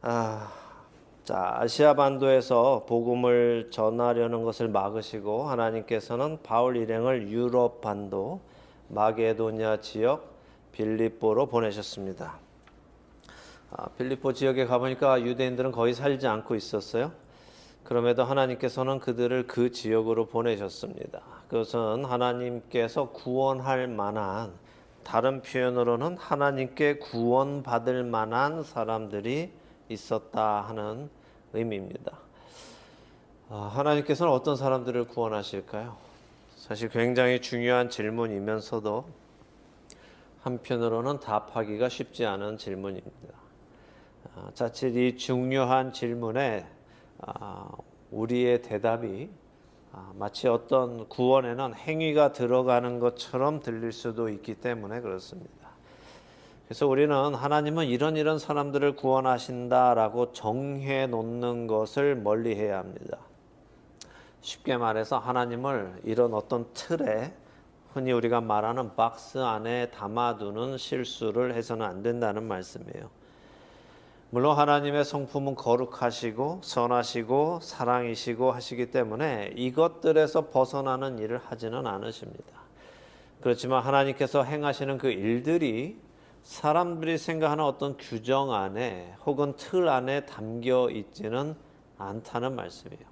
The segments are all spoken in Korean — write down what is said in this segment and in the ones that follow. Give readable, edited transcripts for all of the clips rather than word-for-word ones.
아, 아시아 반도에서 복음을 전하려는 것을 막으시고 하나님께서는 바울 일행을 유럽 반도, 마게도냐 지역, 빌립보로 보내셨습니다. 빌립보 지역에 가보니까 유대인들은 거의 살지 않고 있었어요. 그럼에도 하나님께서는 그들을 그 지역으로 보내셨습니다. 그것은 하나님께서 구원할 만한, 다른 표현으로는 하나님께 구원받을 만한 사람들이 있었다 하는 의미입니다. 하나님께서는 어떤 사람들을 구원하실까요? 사실 굉장히 중요한 질문이면서도 한편으로는 답하기가 쉽지 않은 질문입니다. 자칫 이 중요한 질문에 우리의 대답이 마치 어떤 구원에는 행위가 들어가는 것처럼 들릴 수도 있기 때문에 그렇습니다. 그래서 우리는 하나님은 이런 사람들을 구원하신다라고 정해 놓는 것을 멀리해야 합니다. 쉽게 말해서 하나님을 이런 어떤 틀에, 흔히 우리가 말하는 박스 안에 담아두는 실수를 해서는 안 된다는 말씀이에요. 물론 하나님의 성품은 거룩하시고 선하시고 사랑이시고 하시기 때문에 이것들에서 벗어나는 일을 하지는 않으십니다. 그렇지만 하나님께서 행하시는 그 일들이 사람들이 생각하는 어떤 규정 안에 혹은 틀 안에 담겨 있지는 않다는 말씀이에요.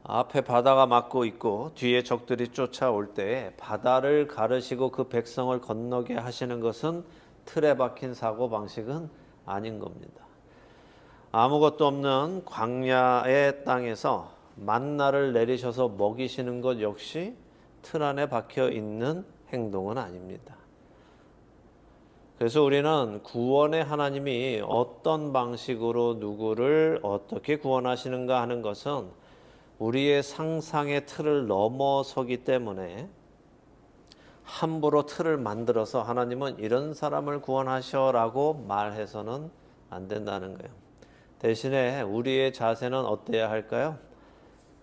앞에 바다가 막고 있고 뒤에 적들이 쫓아올 때에 바다를 가르시고 그 백성을 건너게 하시는 것은 틀에 박힌 사고방식은 아닌 겁니다. 아무것도 없는 광야의 땅에서 만나를 내리셔서 먹이시는 것 역시 틀 안에 박혀 있는 행동은 아닙니다. 그래서 우리는 구원의 하나님이 어떤 방식으로 누구를 어떻게 구원하시는가 하는 것은 우리의 상상의 틀을 넘어서기 때문에 함부로 틀을 만들어서 하나님은 이런 사람을 구원하셔라고 말해서는 안 된다는 거예요. 대신에 우리의 자세는 어때야 할까요?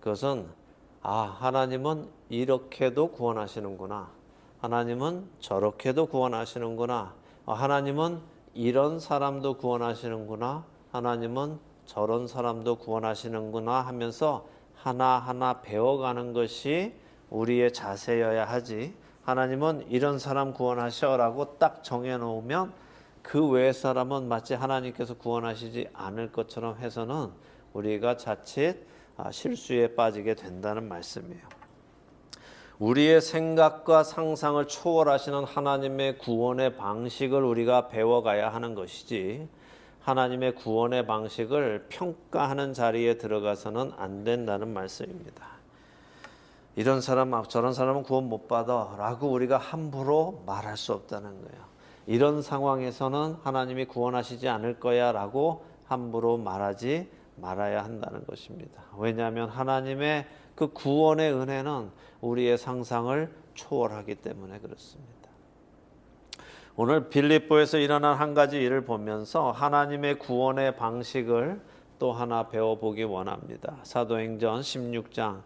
그것은 하나님은 이렇게도 구원하시는구나. 하나님은 저렇게도 구원하시는구나. 하나님은 이런 사람도 구원하시는구나. 하나님은 저런 사람도 구원하시는구나 하면서 하나하나 배워가는 것이 우리의 자세여야 하지. 하나님은 이런 사람 구원하셔라고 딱 정해놓으면 그 외의 사람은 마치 하나님께서 구원하시지 않을 것처럼 해서는 우리가 자칫 실수에 빠지게 된다는 말씀이에요. 우리의 생각과 상상을 초월하시는 하나님의 구원의 방식을 우리가 배워가야 하는 것이지, 하나님의 구원의 방식을 평가하는 자리에 들어가서는 안 된다는 말씀입니다. 이런 사람, 저런 사람은 구원 못 받아 라고 우리가 함부로 말할 수 없다는 거예요. 이런 상황에서는 하나님이 구원하시지 않을 거야 라고 함부로 말하지 말아야 한다는 것입니다. 왜냐하면 하나님의 그 구원의 은혜는 우리의 상상을 초월하기 때문에 그렇습니다. 오늘 빌립보에서 일어난 한 가지 일을 보면서 하나님의 구원의 방식을 또 하나 배워보기 원합니다. 사도행전 16장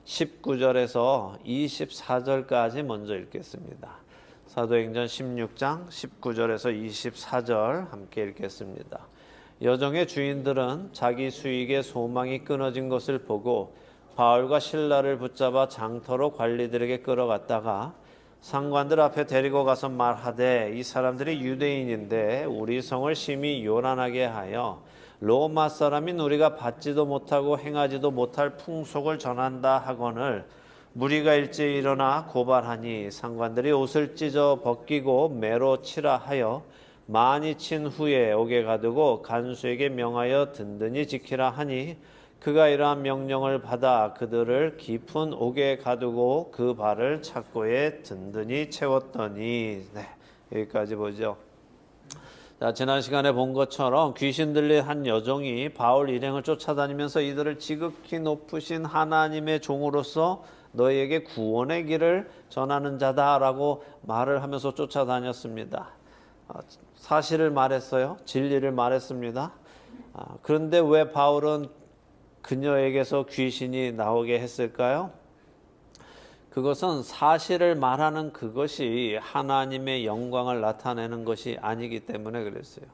19절에서 24절까지 먼저 읽겠습니다. 사도행전 16장 19절에서 24절 함께 읽겠습니다. 여정의 주인들은 자기 수익의 소망이 끊어진 것을 보고 바울과 실라를 붙잡아 장터로 관리들에게 끌어갔다가 상관들 앞에 데리고 가서 말하되, 이 사람들이 유대인인데 우리 성을 심히 요란하게 하여 로마 사람인 우리가 받지도 못하고 행하지도 못할 풍속을 전한다 하거늘 무리가 일제히 일어나 고발하니 상관들이 옷을 찢어 벗기고 매로 치라 하여 많이 친 후에 옥에 가두고 간수에게 명하여 든든히 지키라 하니 그가 이러한 명령을 받아 그들을 깊은 옥에 가두고 그 발을 착고에 든든히 채웠더니. 여기까지 보죠. 지난 시간에 본 것처럼 귀신 들린 한 여종이 바울 일행을 쫓아다니면서 이들을 지극히 높으신 하나님의 종으로서 너희에게 구원의 길을 전하는 자다라고 말을 하면서 쫓아다녔습니다. 사실을 말했어요. 진리를 말했습니다. 그런데 왜 바울은 그녀에게서 귀신이 나오게 했을까요? 그것은 사실을 말하는 그것이 하나님의 영광을 나타내는 것이 아니기 때문에 그랬어요.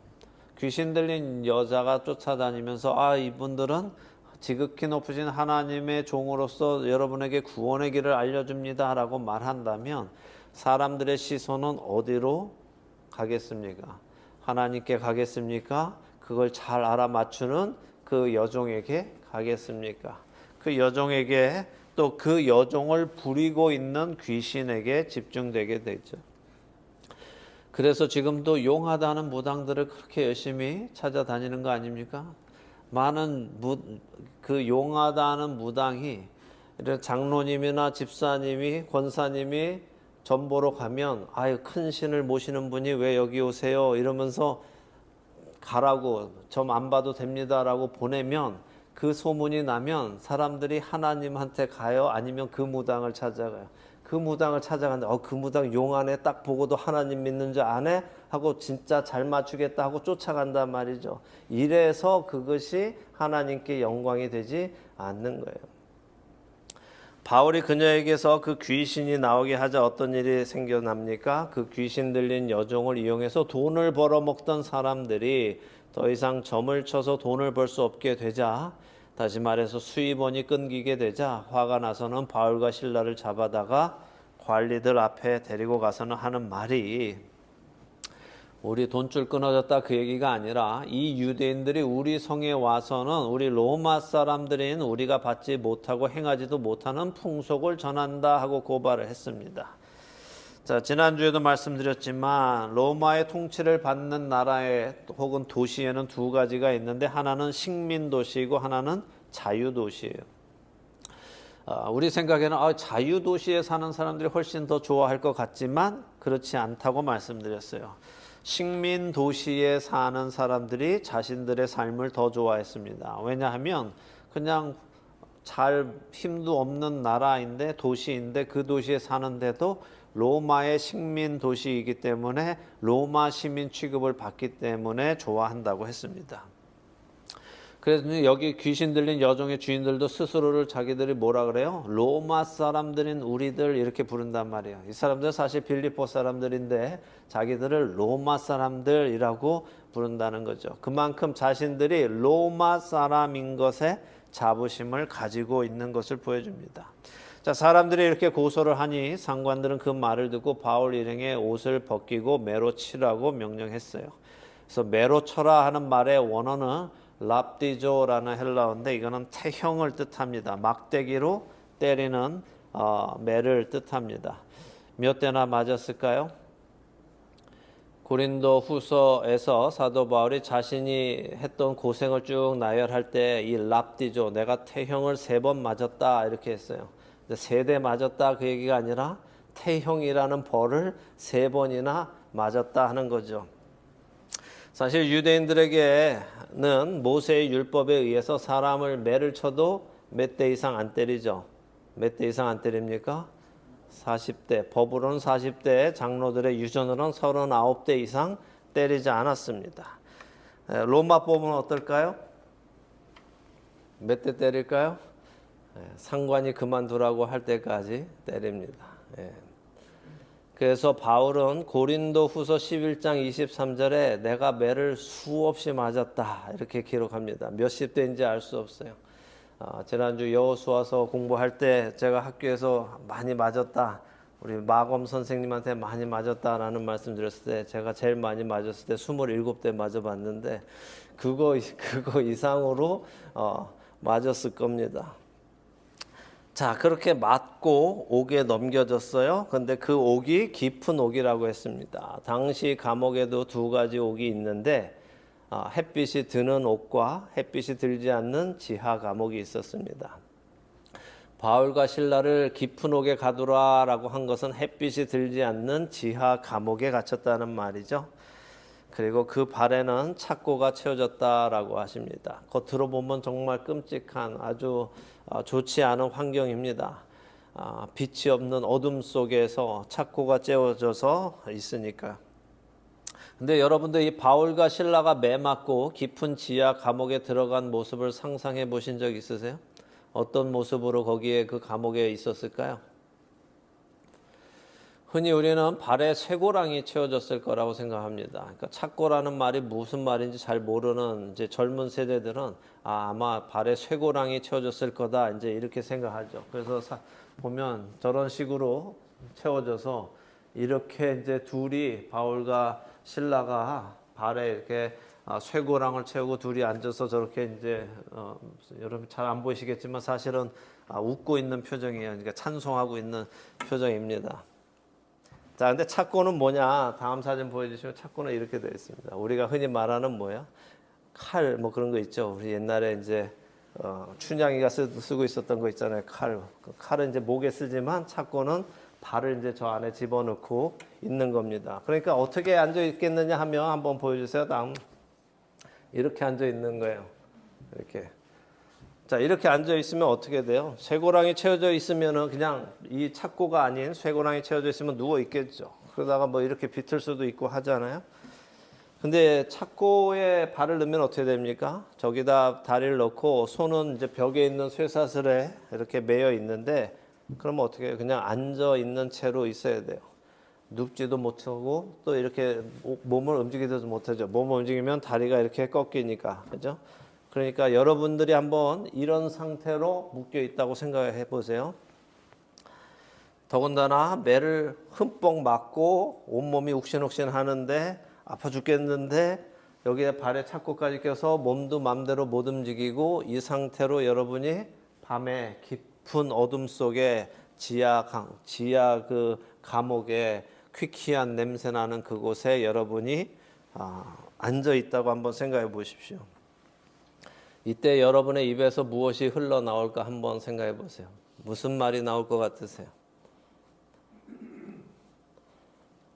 귀신 들린 여자가 쫓아다니면서 아, 이분들은 지극히 높으신 하나님의 종으로서 여러분에게 구원의 길을 알려줍니다 라고 말한다면 사람들의 시선은 어디로 가겠습니까? 하나님께 가겠습니까? 그걸 잘 알아맞추는 그 여종에게 가겠습니까? 그 여종에게, 또 그 여종을 부리고 있는 귀신에게 집중되게 되죠. 그래서 지금도 용하다는 무당들을 그렇게 열심히 찾아다니는 거 아닙니까? 많은 그 용하다는 무당이, 이런 장로님이나 집사님이, 권사님이 전보로 가면 아유, 큰 신을 모시는 분이 왜 여기 오세요? 이러면서 가라고, 점 안 봐도 됩니다라고 보내면, 그 소문이 나면 사람들이 하나님한테 가요? 아니면 그 무당을 찾아가요? 그 무당을 찾아가는데 그 무당 용하네, 딱 보고도 하나님 믿는 줄 아네? 하고 진짜 잘 맞추겠다 하고 쫓아간단 말이죠. 이래서 그것이 하나님께 영광이 되지 않는 거예요. 바울이 그녀에게서 그 귀신이 나오게 하자 어떤 일이 생겨납니까? 그 귀신 들린 여종을 이용해서 돈을 벌어먹던 사람들이 더 이상 점을 쳐서 돈을 벌 수 없게 되자, 다시 말해서 수입원이 끊기게 되자 화가 나서는 바울과 실라를 잡아다가 관리들 앞에 데리고 가서는 하는 말이, 우리 돈줄 끊어졌다 그 얘기가 아니라 이 유대인들이 우리 성에 와서는 우리 로마 사람들인 우리가 받지 못하고 행하지도 못하는 풍속을 전한다 하고 고발을 했습니다. 자, 지난주에도 말씀드렸지만 로마의 통치를 받는 나라에 혹은 도시에는 두 가지가 있는데, 하나는 식민 도시이고 하나는 자유 도시예요. 우리 생각에는 자유 도시에 사는 사람들이 훨씬 더 좋아할 것 같지만 그렇지 않다고 말씀드렸어요. 식민 도시에 사는 사람들이 자신들의 삶을 더 좋아했습니다. 왜냐하면 그냥 잘 힘도 없는 나라인데, 도시인데 그 도시에 사는데도 로마의 식민 도시이기 때문에 로마 시민 취급을 받기 때문에 좋아한다고 했습니다. 그래서 여기 귀신 들린 여종의 주인들도 스스로를 자기들이 뭐라 그래요? 로마 사람들인 우리들 이렇게 부른단 말이에요. 이 사람들은 사실 빌립보 사람들인데 자기들을 로마 사람들이라고 부른다는 거죠. 그만큼 자신들이 로마 사람인 것에 자부심을 가지고 있는 것을 보여줍니다. 자, 사람들이 이렇게 고소를 하니 상관들은 그 말을 듣고 바울 일행의 옷을 벗기고 매로 치라고 명령했어요. 그래서 매로 쳐라 하는 말의 원어는 랍디조라는 헬라어인데, 이거는 태형을 뜻합니다. 막대기로 때리는 매를 뜻합니다. 몇 대나 맞았을까요? 고린도 후서에서 사도 바울이 자신이 했던 고생을 쭉 나열할 때 이 랍디조, 내가 태형을 3번 맞았다 이렇게 했어요. 3대 맞았다 그 얘기가 아니라 태형이라는 벌을 3번이나 맞았다 하는 거죠. 사실 유대인들에게는 모세의 율법에 의해서 사람을 매를 쳐도 몇 대 이상 안 때리죠. 몇 대 이상 안 때립니까? 40대. 법으로는 40대, 장로들의 유전으로는 39대 이상 때리지 않았습니다. 로마법은 어떨까요? 몇 대 때릴까요? 상관이 그만두라고 할 때까지 때립니다. 그래서 바울은 고린도 후서 11장 23절에 내가 매를 수없이 맞았다 이렇게 기록합니다. 몇십 대인지 알 수 없어요. 지난주 여호수아서 공부할 때 제가 학교에서 많이 맞았다, 우리 마검 선생님한테 많이 맞았다라는 말씀 드렸을 때 제가 제일 많이 맞았을 때 27대 맞아봤는데 그거 이상으로 맞았을 겁니다. 자, 그렇게 맞고 옥에 넘겨졌어요. 근데 그 옥이 깊은 옥이라고 했습니다. 당시 감옥에도 2가지 옥이 있는데 햇빛이 드는 옥과 햇빛이 들지 않는 지하 감옥이 있었습니다. 바울과 실라를 깊은 옥에 가두라라고 한 것은 햇빛이 들지 않는 지하 감옥에 갇혔다는 말이죠. 그리고 그 발에는 착고가 채워졌다라고 하십니다. 겉으로 보면 정말 끔찍한 아주 좋지 않은 환경입니다. 빛이 없는 어둠 속에서 착고가 채워져서 있으니까. 근데 여러분들 이 바울과 실라가 매 맞고 깊은 지하 감옥에 들어간 모습을 상상해 보신 적 있으세요? 어떤 모습으로 거기에 그 감옥에 있었을까요? 흔히 우리는 발에 쇠고랑이 채워졌을 거라고 생각합니다. 그러니까 착고라는 말이 무슨 말인지 잘 모르는 이제 젊은 세대들은 아마 발에 쇠고랑이 채워졌을 거다 이제 이렇게 생각하죠. 그래서 보면 저런 식으로 채워져서 이렇게 이제 둘이 바울과 실라가 발에 이렇게 쇠고랑을 채우고 둘이 앉아서 저렇게 이제 여러분 잘 안 보이시겠지만 사실은 웃고 있는 표정이에요. 그러니까 찬송하고 있는 표정입니다. 자, 근데 착고는 뭐냐? 다음 사진 보여주시면 착고는 이렇게 되어 있습니다. 우리가 흔히 말하는 뭐야? 칼 뭐 그런 거 있죠. 우리 옛날에 이제 춘향이가 쓰고 있었던 거 있잖아요. 칼. 그 칼은 이제 목에 쓰지만 착고는 발을 이제 저 안에 집어넣고 있는 겁니다. 그러니까 어떻게 앉아 있겠느냐 하면 한번 보여주세요. 다음. 이렇게 앉아 있는 거예요. 이렇게. 자, 이렇게 앉아 있으면 어떻게 돼요? 쇠고랑이 채워져 있으면은 그냥 이 착고가 아닌 쇠고랑이 채워져 있으면 누워 있겠죠. 그러다가 뭐 이렇게 비틀 수도 있고 하잖아요. 근데 착고에 발을 넣으면 어떻게 됩니까? 저기다 다리를 넣고 손은 이제 벽에 있는 쇠사슬에 이렇게 매여 있는데 그러면 어떻게 해요? 그냥 앉아 있는 채로 있어야 돼요. 눕지도 못하고 또 이렇게 몸을 움직이지도 못하죠. 몸을 움직이면 다리가 이렇게 꺾이니까. 그죠? 그러니까 여러분들이 한번 이런 상태로 묶여 있다고 생각해 보세요. 더군다나 매를 흠뻑 맞고 온몸이 욱신욱신 하는데 아파 죽겠는데 여기에 발에 착고까지 껴서 몸도 맘대로 못 움직이고 이 상태로 여러분이 밤에 깊은 어둠 속에 지하 그 감옥에 퀴퀴한 냄새 나는 그곳에 여러분이 앉아 있다고 한번 생각해 보십시오. 이때 여러분의 입에서 무엇이 흘러나올까 한번 생각해 보세요. 무슨 말이 나올 것 같으세요?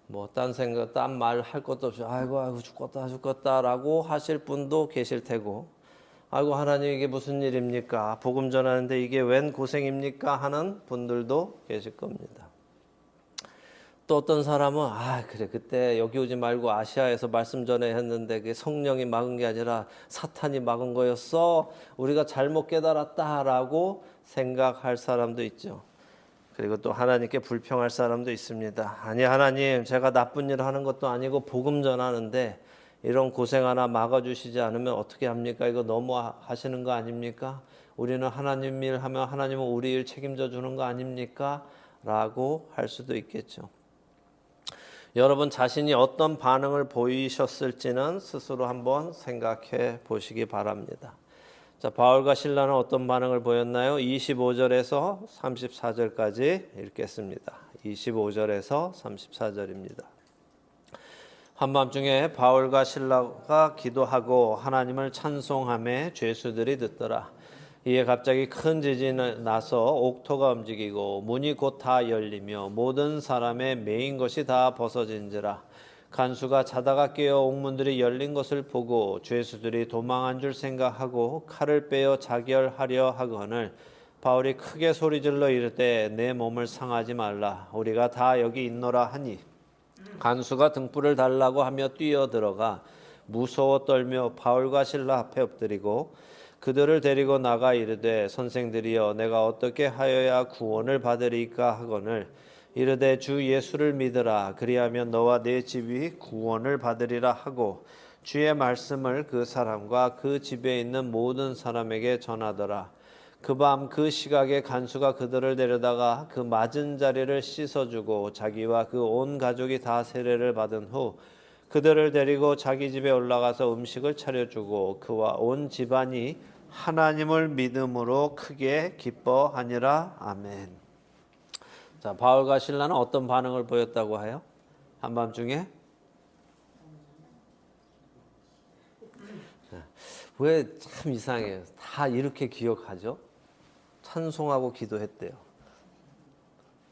뭐 딴 생각, 딴 말 할 것도 없이 아이고 죽겠다라고 하실 분도 계실 테고 아이고 하나님 이게 무슨 일입니까? 복음 전하는데 이게 웬 고생입니까? 하는 분들도 계실 겁니다. 또 어떤 사람은 그래 그때 여기 오지 말고 아시아에서 말씀 전에 했는데 그게 성령이 막은 게 아니라 사탄이 막은 거였어. 우리가 잘못 깨달았다라고 생각할 사람도 있죠. 그리고 또 하나님께 불평할 사람도 있습니다. 아니 하나님 제가 나쁜 일을 하는 것도 아니고 복음 전하는데 이런 고생 하나 막아주시지 않으면 어떻게 합니까? 이거 너무 하시는 거 아닙니까? 우리는 하나님 일 하면 하나님은 우리 일 책임져 주는 거 아닙니까? 라고 할 수도 있겠죠. 여러분 자신이 어떤 반응을 보이셨을지는 스스로 한번 생각해 보시기 바랍니다. 자, 바울과 실라는 어떤 반응을 보였나요? 25절에서 34절까지 읽겠습니다. 25절에서 34절입니다. 한밤중에 바울과 실라가 기도하고 하나님을 찬송하며 죄수들이 듣더라. 이에 갑자기 큰 지진이 나서 옥토가 움직이고 문이 곧 다 열리며 모든 사람의 매인 것이 다 벗어진지라. 간수가 자다가 깨어 옥문들이 열린 것을 보고 죄수들이 도망한 줄 생각하고 칼을 빼어 자결하려 하거늘 바울이 크게 소리질러 이르되 내 몸을 상하지 말라. 우리가 다 여기 있노라 하니 간수가 등불을 달라고 하며 뛰어들어가 무서워 떨며 바울과 실라 앞에 엎드리고 그들을 데리고 나가 이르되 선생들이여 내가 어떻게 하여야 구원을 받으리까 하거늘 이르되 주 예수를 믿으라. 그리하면 너와 네 집이 구원을 받으리라 하고 주의 말씀을 그 사람과 그 집에 있는 모든 사람에게 전하더라. 그 밤 그 시각에 간수가 그들을 데려다가 그 맞은 자리를 씻어주고 자기와 그 온 가족이 다 세례를 받은 후 그들을 데리고 자기 집에 올라가서 음식을 차려주고 그와 온 집안이 하나님을 믿음으로 크게 기뻐하니라. 아멘. 자, 바울과 실라는 어떤 반응을 보였다고 해요? 한밤중에? 왜 참 이상해요. 다 이렇게 기억하죠? 찬송하고 기도했대요.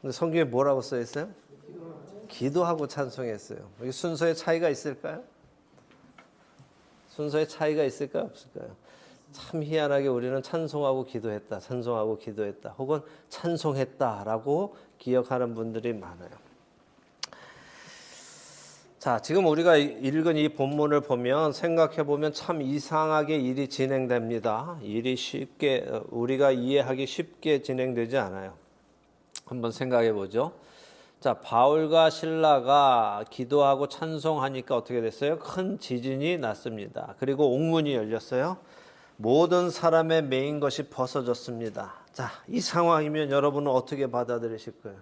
근데 성경에 뭐라고 써 있어요? 기도하고 찬송했어요. 여기 순서의 차이가 있을까요? 순서의 차이가 있을까요? 없을까요? 참 희한하게 우리는 찬송하고 기도했다, 찬송하고 기도했다, 혹은 찬송했다라고 기억하는 분들이 많아요. 자, 지금 우리가 읽은 이 본문을 보면 생각해 보면 참 이상하게 일이 진행됩니다. 일이 쉽게 우리가 이해하기 쉽게 진행되지 않아요. 한번 생각해 보죠. 자, 바울과 실라가 기도하고 찬송하니까 어떻게 됐어요? 큰 지진이 났습니다. 그리고 옥문이 열렸어요. 모든 사람의 매인 것이 벗어졌습니다. 자, 이 상황이면 여러분은 어떻게 받아들이실 거예요?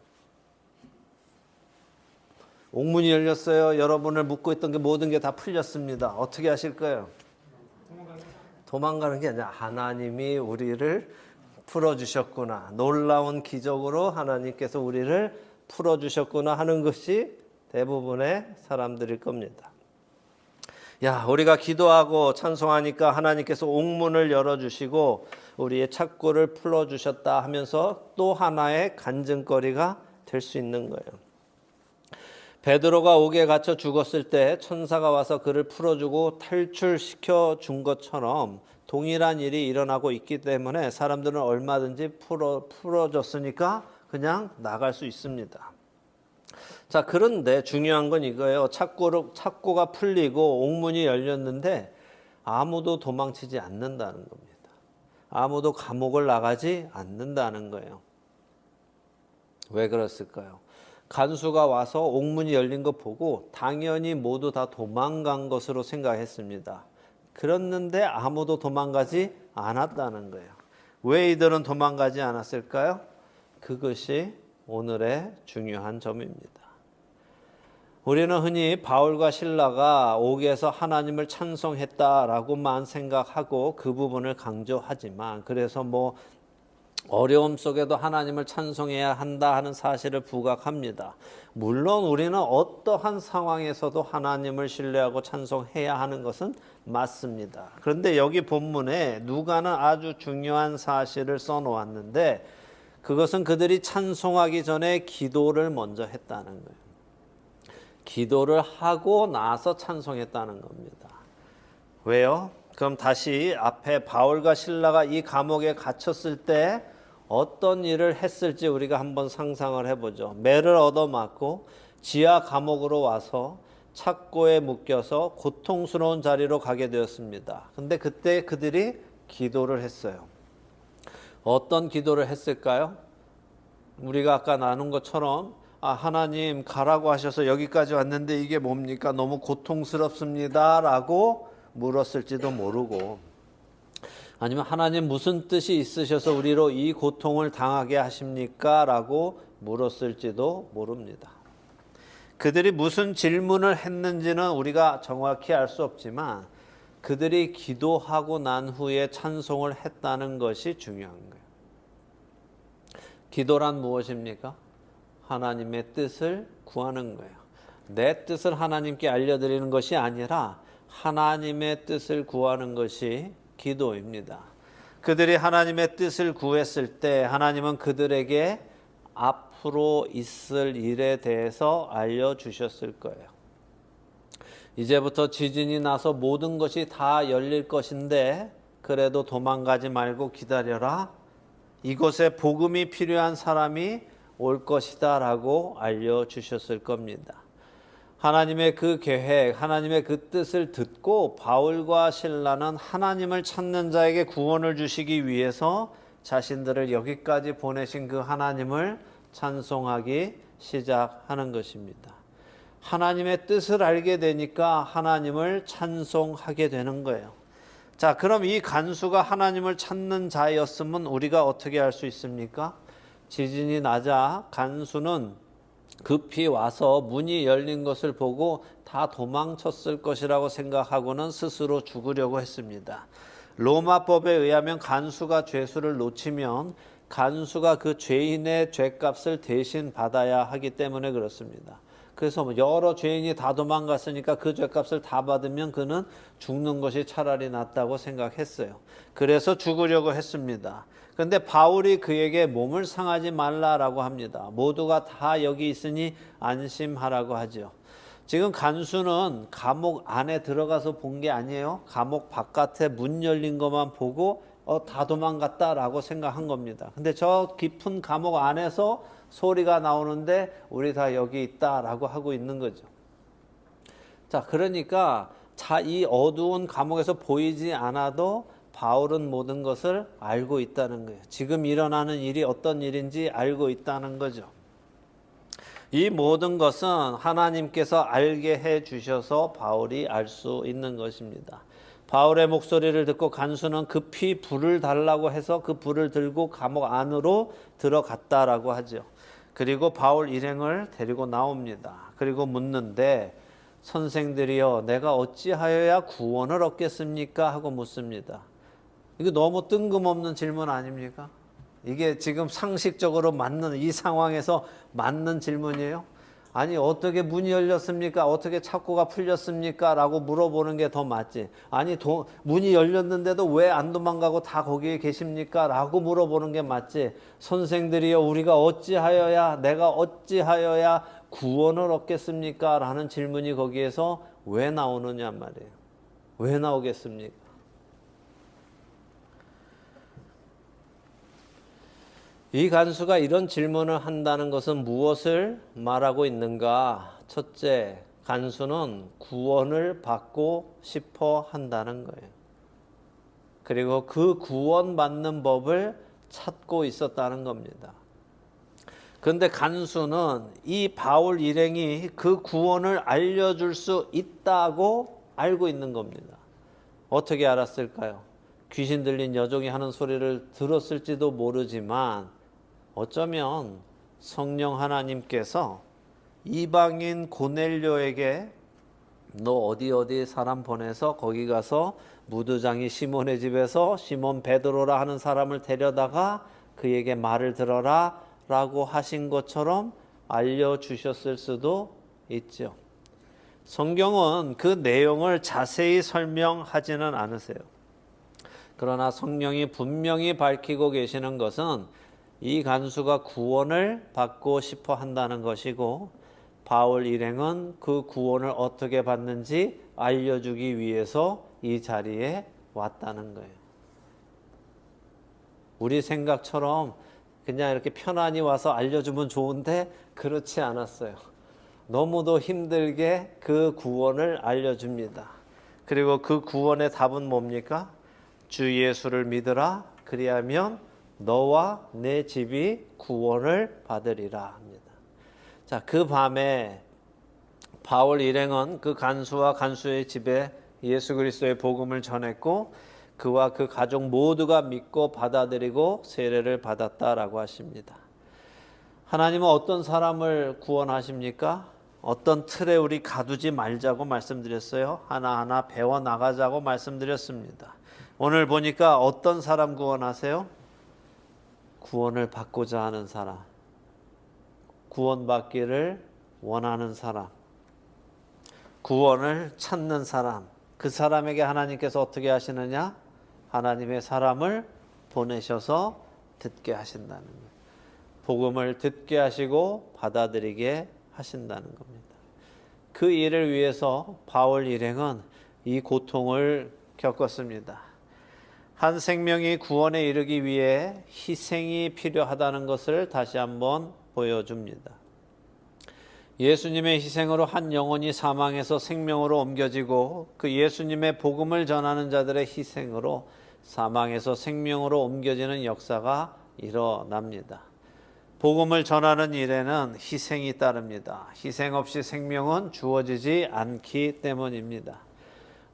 옥문이 열렸어요. 여러분을 묶고 있던 게 모든 게 다 풀렸습니다. 어떻게 하실 거예요? 도망가는 게 아니라 하나님이 우리를 풀어주셨구나. 놀라운 기적으로 하나님께서 우리를 풀어주셨구나 하는 것이 대부분의 사람들일 겁니다. 야, 우리가 기도하고 찬송하니까 하나님께서 옥문을 열어주시고 우리의 착고를 풀어주셨다 하면서 또 하나의 간증거리가 될 수 있는 거예요. 베드로가 옥에 갇혀 죽었을 때 천사가 와서 그를 풀어주고 탈출시켜 준 것처럼 동일한 일이 일어나고 있기 때문에 사람들은 얼마든지 풀어줬으니까 그냥 나갈 수 있습니다. 자, 그런데 중요한 건 이거예요. 착고가 풀리고 옥문이 열렸는데 아무도 도망치지 않는다는 겁니다. 아무도 감옥을 나가지 않는다는 거예요. 왜 그랬을까요? 간수가 와서 옥문이 열린 거 보고 당연히 모두 다 도망간 것으로 생각했습니다. 그랬는데 아무도 도망가지 않았다는 거예요. 왜 이들은 도망가지 않았을까요? 그것이 오늘의 중요한 점입니다. 우리는 흔히 바울과 실라가 옥에서 하나님을 찬송했다라고만 생각하고 그 부분을 강조하지만, 그래서 어려움 속에도 하나님을 찬송해야 한다 하는 사실을 부각합니다. 물론 우리는 어떠한 상황에서도 하나님을 신뢰하고 찬송해야 하는 것은 맞습니다. 그런데 여기 본문에 누가는 아주 중요한 사실을 써놓았는데, 그것은 그들이 찬송하기 전에 기도를 먼저 했다는 거예요. 기도를 하고 나서 찬송했다는 겁니다. 왜요? 그럼 다시 앞에 바울과 실라가 이 감옥에 갇혔을 때 어떤 일을 했을지 우리가 한번 상상을 해보죠. 매를 얻어맞고 지하 감옥으로 와서 착고에 묶여서 고통스러운 자리로 가게 되었습니다. 근데 그때 그들이 기도를 했어요. 어떤 기도를 했을까요? 우리가 아까 나눈 것처럼 하나님 가라고 하셔서 여기까지 왔는데 이게 뭡니까? 너무 고통스럽습니다 라고 물었을지도 모르고, 아니면 하나님 무슨 뜻이 있으셔서 우리로 이 고통을 당하게 하십니까? 라고 물었을지도 모릅니다. 그들이 무슨 질문을 했는지는 우리가 정확히 알 수 없지만 그들이 기도하고 난 후에 찬송을 했다는 것이 중요한 거예요. 기도란 무엇입니까? 하나님의 뜻을 구하는 거예요. 내 뜻을 하나님께 알려드리는 것이 아니라 하나님의 뜻을 구하는 것이 기도입니다. 그들이 하나님의 뜻을 구했을 때 하나님은 그들에게 앞으로 있을 일에 대해서 알려주셨을 거예요. 이제부터 지진이 나서 모든 것이 다 열릴 것인데 그래도 도망가지 말고 기다려라. 이곳에 복음이 필요한 사람이 올 것이다 라고 알려주셨을 겁니다. 하나님의 그 계획, 하나님의 그 뜻을 듣고 바울과 실라는 하나님을 찾는 자에게 구원을 주시기 위해서 자신들을 여기까지 보내신 그 하나님을 찬송하기 시작하는 것입니다. 하나님의 뜻을 알게 되니까 하나님을 찬송하게 되는 거예요. 자, 그럼 이 간수가 하나님을 찾는 자였으면 우리가 어떻게 할 수 있습니까? 지진이 나자 간수는 급히 와서 문이 열린 것을 보고 다 도망쳤을 것이라고 생각하고는 스스로 죽으려고 했습니다. 로마법에 의하면 간수가 죄수를 놓치면 간수가 그 죄인의 죄값을 대신 받아야 하기 때문에 그렇습니다. 그래서 여러 죄인이 다 도망갔으니까 그 죄값을 다 받으면 그는 죽는 것이 차라리 낫다고 생각했어요. 그래서 죽으려고 했습니다. 그런데 바울이 그에게 몸을 상하지 말라라고 합니다. 모두가 다 여기 있으니 안심하라고 하죠. 지금 간수는 감옥 안에 들어가서 본 게 아니에요. 감옥 바깥에 문 열린 것만 보고 다 도망갔다라고 생각한 겁니다. 근데 저 깊은 감옥 안에서 소리가 나오는데 우리 다 여기 있다라고 하고 있는 거죠. 자, 그러니까 이 어두운 감옥에서 보이지 않아도 바울은 모든 것을 알고 있다는 거예요. 지금 일어나는 일이 어떤 일인지 알고 있다는 거죠. 이 모든 것은 하나님께서 알게 해 주셔서 바울이 알 수 있는 것입니다. 바울의 목소리를 듣고 간수는 급히 불을 달라고 해서 그 불을 들고 감옥 안으로 들어갔다라고 하죠. 그리고 바울 일행을 데리고 나옵니다. 그리고 묻는데 선생들이여 내가 어찌하여야 구원을 얻겠습니까? 하고 묻습니다. 이거 너무 뜬금없는 질문 아닙니까? 이게 지금 상식적으로 맞는, 이 상황에서 맞는 질문이에요? 아니 어떻게 문이 열렸습니까? 어떻게 착고가 풀렸습니까? 라고 물어보는 게 더 맞지. 아니 문이 열렸는데도 왜 안 도망가고 다 거기에 계십니까? 라고 물어보는 게 맞지. 선생들이여 우리가 내가 어찌하여야 구원을 얻겠습니까? 라는 질문이 거기에서 왜 나오느냐 말이에요. 왜 나오겠습니까? 이 간수가 이런 질문을 한다는 것은 무엇을 말하고 있는가? 첫째, 간수는 구원을 받고 싶어 한다는 거예요. 그리고 그 구원받는 법을 찾고 있었다는 겁니다. 그런데 간수는 이 바울 일행이 그 구원을 알려줄 수 있다고 알고 있는 겁니다. 어떻게 알았을까요? 귀신 들린 여종이 하는 소리를 들었을지도 모르지만 어쩌면 성령 하나님께서 이방인 고넬료에게 너 어디 사람 보내서 거기 가서 무두장이 시몬의 집에서 시몬 베드로라 하는 사람을 데려다가 그에게 말을 들어라 라고 하신 것처럼 알려주셨을 수도 있죠. 성경은 그 내용을 자세히 설명하지는 않으세요. 그러나 성령이 분명히 밝히고 계시는 것은 이 간수가 구원을 받고 싶어 한다는 것이고 바울 일행은 그 구원을 어떻게 받는지 알려주기 위해서 이 자리에 왔다는 거예요. 우리 생각처럼 그냥 이렇게 편안히 와서 알려주면 좋은데 그렇지 않았어요. 너무도 힘들게 그 구원을 알려줍니다. 그리고 그 구원의 답은 뭡니까? 주 예수를 믿으라. 그리하면 너와 내 집이 구원을 받으리라 합니다. 자, 그 밤에 바울 일행은 그 간수와 간수의 집에 예수 그리스도의 복음을 전했고 그와 그 가족 모두가 믿고 받아들이고 세례를 받았다라고 하십니다. 하나님은 어떤 사람을 구원하십니까? 어떤 틀에 우리 가두지 말자고 말씀드렸어요. 하나하나 배워나가자고 말씀드렸습니다. 오늘 보니까 어떤 사람 구원하세요? 구원을 받고자 하는 사람, 구원받기를 원하는 사람, 구원을 찾는 사람, 그 사람에게 하나님께서 어떻게 하시느냐? 하나님의 사람을 보내셔서 듣게 하신다는 거예요. 복음을 듣게 하시고 받아들이게 하신다는 겁니다. 그 일을 위해서 바울 일행은 이 고통을 겪었습니다. 한 생명이 구원에 이르기 위해 희생이 필요하다는 것을 다시 한번 보여줍니다. 예수님의 희생으로 한 영혼이 사망에서 생명으로 옮겨지고 그 예수님의 복음을 전하는 자들의 희생으로 사망에서 생명으로 옮겨지는 역사가 일어납니다. 복음을 전하는 일에는 희생이 따릅니다. 희생 없이 생명은 주어지지 않기 때문입니다.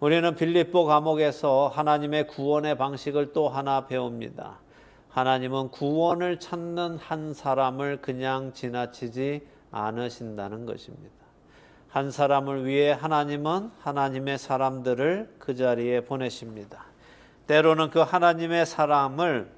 우리는 빌립보 감옥에서 하나님의 구원의 방식을 또 하나 배웁니다. 하나님은 구원을 찾는 한 사람을 그냥 지나치지 않으신다는 것입니다. 한 사람을 위해 하나님은 하나님의 사람들을 그 자리에 보내십니다. 때로는 그 하나님의 사람을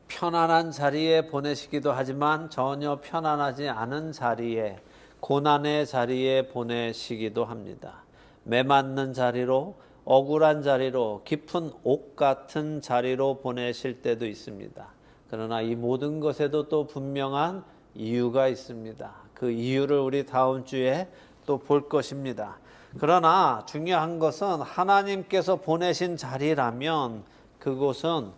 편안한 자리에 보내시기도 하지만 전혀 편안하지 않은 자리에, 고난의 자리에 보내시기도 합니다. 매맞는 자리로, 억울한 자리로, 깊은 옥 같은 자리로 보내실 때도 있습니다. 그러나 이 모든 것에도 또 분명한 이유가 있습니다. 그 이유를 우리 다음 주에 또 볼 것입니다. 그러나 중요한 것은 하나님께서 보내신 자리라면 그곳은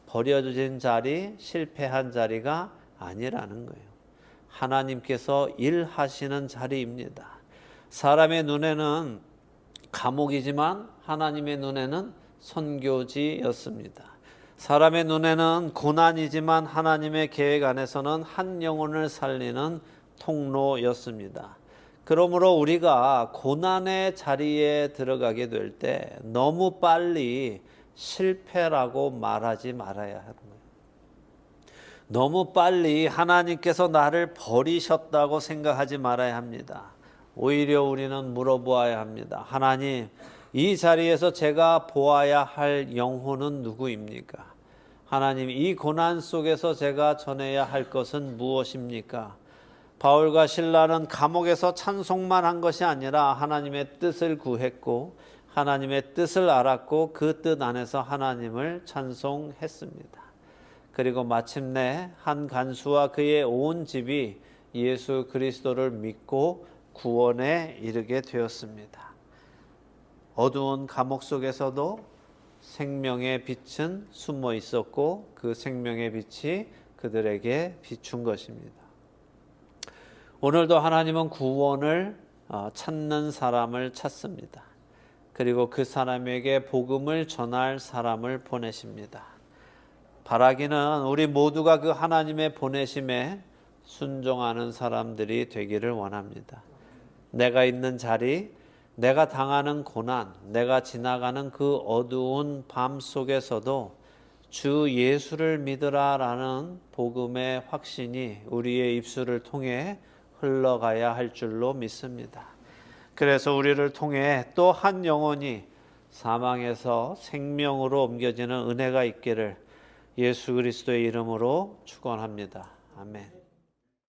버려진 자리, 실패한 자리가 아니라는 거예요. 하나님께서 일하시는 자리입니다. 사람의 눈에는 감옥이지만 하나님의 눈에는 선교지였습니다. 사람의 눈에는 고난이지만 하나님의 계획 안에서는 한 영혼을 살리는 통로였습니다. 그러므로 우리가 고난의 자리에 들어가게 될 때 너무 빨리 실패라고 말하지 말아야 하는 거예요. 너무 빨리 하나님께서 나를 버리셨다고 생각하지 말아야 합니다. 오히려 우리는 물어보아야 합니다. 하나님, 이 자리에서 제가 보아야 할 영혼은 누구입니까? 하나님, 이 고난 속에서 제가 전해야 할 것은 무엇입니까? 바울과 실라는 감옥에서 찬송만 한 것이 아니라 하나님의 뜻을 구했고 하나님의 뜻을 알았고 그 뜻 안에서 하나님을 찬송했습니다. 그리고 마침내 한 간수와 그의 온 집이 예수 그리스도를 믿고 구원에 이르게 되었습니다. 어두운 감옥 속에서도 생명의 빛은 숨어 있었고 그 생명의 빛이 그들에게 비춘 것입니다. 오늘도 하나님은 구원을 찾는 사람을 찾습니다. 그리고 그 사람에게 복음을 전할 사람을 보내십니다. 바라기는 우리 모두가 그 하나님의 보내심에 순종하는 사람들이 되기를 원합니다. 내가 있는 자리, 내가 당하는 고난, 내가 지나가는 그 어두운 밤 속에서도 주 예수를 믿으라라는 복음의 확신이 우리의 입술을 통해 흘러가야 할 줄로 믿습니다. 그래서 우리를 통해 또 한 영혼이 사망에서 생명으로 옮겨지는 은혜가 있기를 예수 그리스도의 이름으로 축원합니다. 아멘.